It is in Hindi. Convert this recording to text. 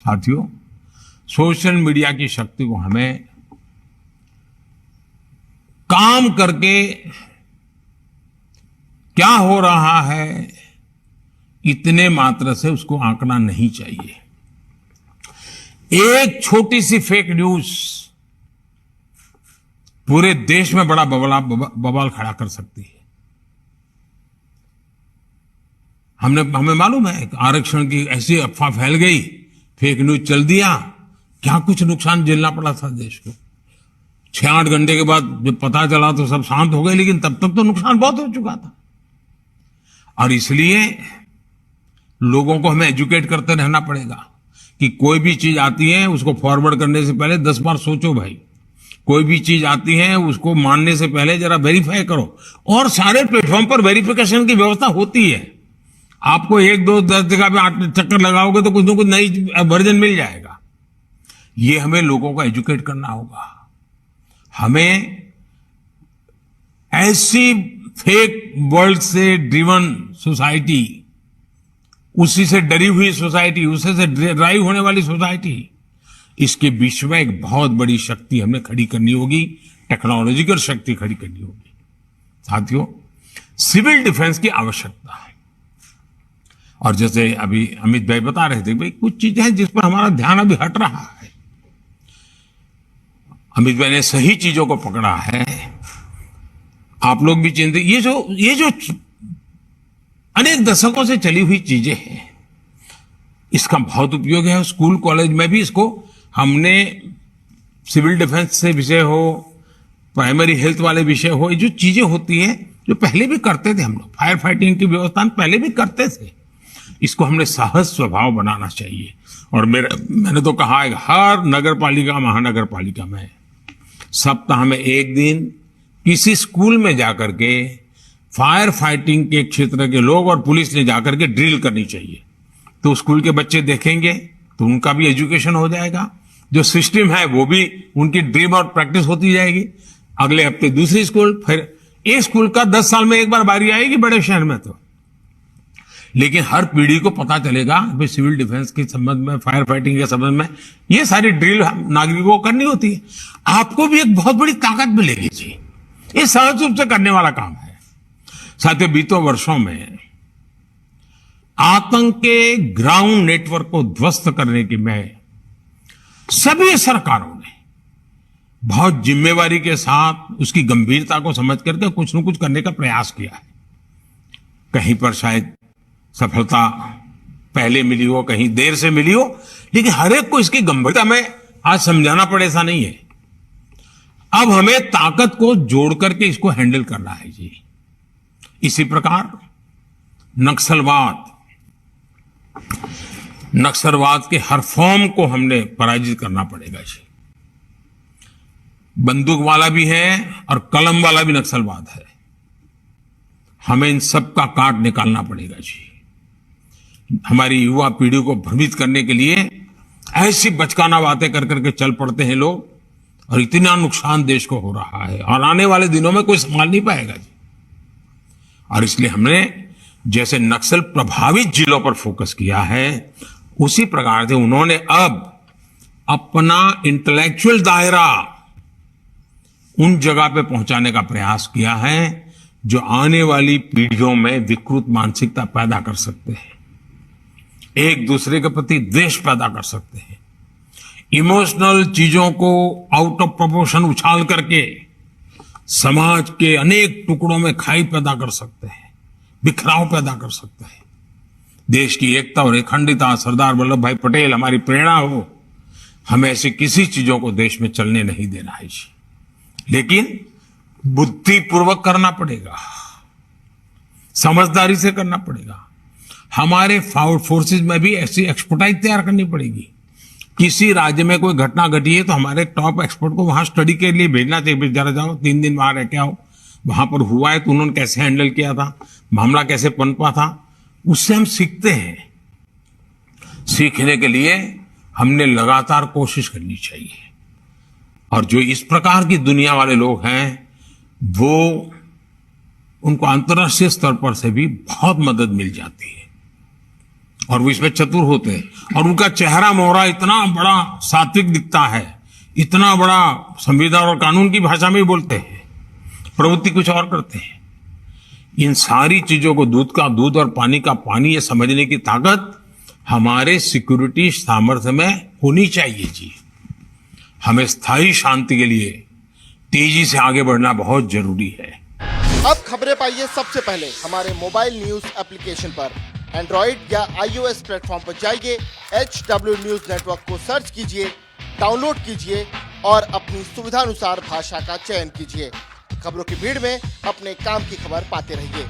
साथियों, सोशल मीडिया की शक्ति को हमें काम करके क्या हो रहा है इतने मात्र से उसको आंकना नहीं चाहिए। एक छोटी सी फेक न्यूज पूरे देश में बड़ा बवाल खड़ा कर सकती है। हमें मालूम है कि आरक्षण की ऐसी अफवाह फैल गई, फेक न्यूज चल दिया, क्या कुछ नुकसान झेलना पड़ा था देश को। 6-8 घंटे के बाद जब पता चला तो सब शांत हो गए, लेकिन तब तक तो नुकसान बहुत हो चुका था। और इसलिए लोगों को हमें एजुकेट करते रहना पड़ेगा कि कोई भी चीज आती है उसको फॉरवर्ड करने से पहले 10 बार सोचो भाई। कोई भी चीज आती है उसको मानने से पहले जरा वेरीफाई करो। और सारे प्लेटफॉर्म पर वेरिफिकेशन की व्यवस्था होती है। आपको 1-2-10 जगह पे 8 चक्कर लगाओगे तो कुछ ना कुछ नई वर्जन मिल जाएगा। ये हमें लोगों को एजुकेट करना होगा। हमें ऐसी फेक वर्ल्ड से ड्रिवन सोसाइटी, उसी से डरी हुई सोसाइटी, उसी से ड्राइव होने वाली सोसाइटी, इसके बीच में एक बहुत बड़ी शक्ति हमें खड़ी करनी होगी, टेक्नोलॉजिकल शक्ति खड़ी करनी होगी। साथियों, सिविल डिफेंस की आवश्यकता है। और जैसे अभी अमित भाई बता रहे थे, भाई कुछ चीजें हैं जिस पर हमारा ध्यान अभी हट रहा है। अमित भाई ने सही चीजों को पकड़ा है। आप लोग भी चिंतित, ये जो अनेक दशकों से चली हुई चीजें हैं, इसका बहुत उपयोग है। स्कूल कॉलेज में भी इसको हमने सिविल डिफेंस से विषय हो, प्राइमरी हेल्थ वाले विषय हो, ये जो चीजें होती हैं जो पहले भी करते थे हम लोग, फायर फाइटिंग की व्यवस्था में पहले भी करते थे, इसको हमने साहस स्वभाव बनाना चाहिए। और मैंने तो कहा है, हर नगर पालिका, महानगर पालिका में सप्ताह में एक दिन किसी स्कूल में जाकर के फायर फाइटिंग के क्षेत्र के लोग और पुलिस ने जाकर के ड्रिल करनी चाहिए। तो स्कूल के बच्चे देखेंगे तो उनका भी एजुकेशन हो जाएगा। जो सिस्टम है वो भी उनकी ड्रिल और प्रैक्टिस होती जाएगी। अगले हफ्ते दूसरी स्कूल, फिर एक स्कूल का 10 साल में एक बार बारी आएगी बड़े शहर में तो। लेकिन हर पीढ़ी को पता चलेगा भाई सिविल डिफेंस के संबंध में, फायर फाइटिंग के संबंध में ये सारी ड्रिल नागरिकों को करनी होती है। आपको भी एक बहुत बड़ी ताकत मिलेगी जी। ये सहज रूप से करने वाला काम है। साथियों, बीतों वर्षों में आतंक के ग्राउंड नेटवर्क को ध्वस्त करने की में सभी सरकारों ने बहुत जिम्मेवारी के साथ उसकी गंभीरता को समझ करके कुछ न कुछ करने का प्रयास किया है। कहीं पर शायद सफलता पहले मिली हो, कहीं देर से मिली हो, लेकिन हर एक को इसकी गंभीरता में आज समझाना पड़े ऐसा नहीं है। अब हमें ताकत को जोड़ करके इसको हैंडल करना है जी। इसी प्रकार नक्सलवाद के हर फॉर्म को हमने पराजित करना पड़ेगा जी। बंदूक वाला भी है और कलम वाला भी नक्सलवाद है। हमें इन सब का काट निकालना पड़ेगा जी। हमारी युवा पीढ़ी को भ्रमित करने के लिए ऐसी बचकाना बातें कर करके चल पड़ते हैं लोग, और इतना नुकसान देश को हो रहा है और आने वाले दिनों में कोई संभाल नहीं पाएगा जी। और इसलिए हमने जैसे नक्सल प्रभावित जिलों पर फोकस किया है, उसी प्रकार से उन्होंने अब अपना इंटेलेक्चुअल दायरा उन जगह पे पहुंचाने का प्रयास किया है जो आने वाली पीढ़ियों में विकृत मानसिकता पैदा कर सकते हैं, एक दूसरे के प्रति द्वेष पैदा कर सकते हैं, इमोशनल चीजों को आउट ऑफ प्रोपोर्शन उछाल करके समाज के अनेक टुकड़ों में खाई पैदा कर सकते हैं, बिखराव पैदा कर सकते हैं। देश की एकता और अखंडता, सरदार वल्लभ भाई पटेल हमारी प्रेरणा हो, हमें ऐसी किसी चीजों को देश में चलने नहीं देना है जी। लेकिन बुद्धिपूर्वक करना पड़ेगा, समझदारी से करना पड़ेगा। हमारे फोर्सेज में भी ऐसी एक्सपर्टाइज तैयार करनी पड़ेगी। किसी राज्य में कोई घटना घटी है तो हमारे टॉप एक्सपर्ट को वहां स्टडी के लिए भेजना चाहिए। जरा जाओ 3 दिन वहां रह के आओ, वहां पर हुआ है तो उन्होंने कैसे हैंडल किया था, मामला कैसे पनपा था, उससे हम सीखते हैं। सीखने के लिए हमने लगातार कोशिश करनी चाहिए। और जो इस प्रकार की दुनिया वाले लोग हैं, वो उनको अंतर्राष्ट्रीय स्तर पर से भी बहुत मदद मिल जाती है। और वो इसमें चतुर होते हैं और उनका चेहरा मोहरा इतना बड़ा सात्विक दिखता है, इतना बड़ा संविधान और कानून की भाषा में ही बोलते हैं, प्रवृत्ति कुछ और करते हैं। इन सारी चीजों को दूध का दूध और पानी का पानी ये समझने की ताकत हमारे सिक्योरिटी सामर्थ्य में होनी चाहिए जी। हमें स्थायी शांति के लिए तेजी से आगे बढ़ना बहुत जरूरी है। अब खबरें पाइए सबसे पहले हमारे मोबाइल न्यूज एप्लीकेशन पर। एंड्रॉइड या iOS प्लेटफॉर्म पर जाइए, HW न्यूज नेटवर्क को सर्च कीजिए, डाउनलोड कीजिए और अपनी सुविधानुसार भाषा का चयन कीजिए। खबरों की भीड़ में अपने काम की खबर पाते रहिए।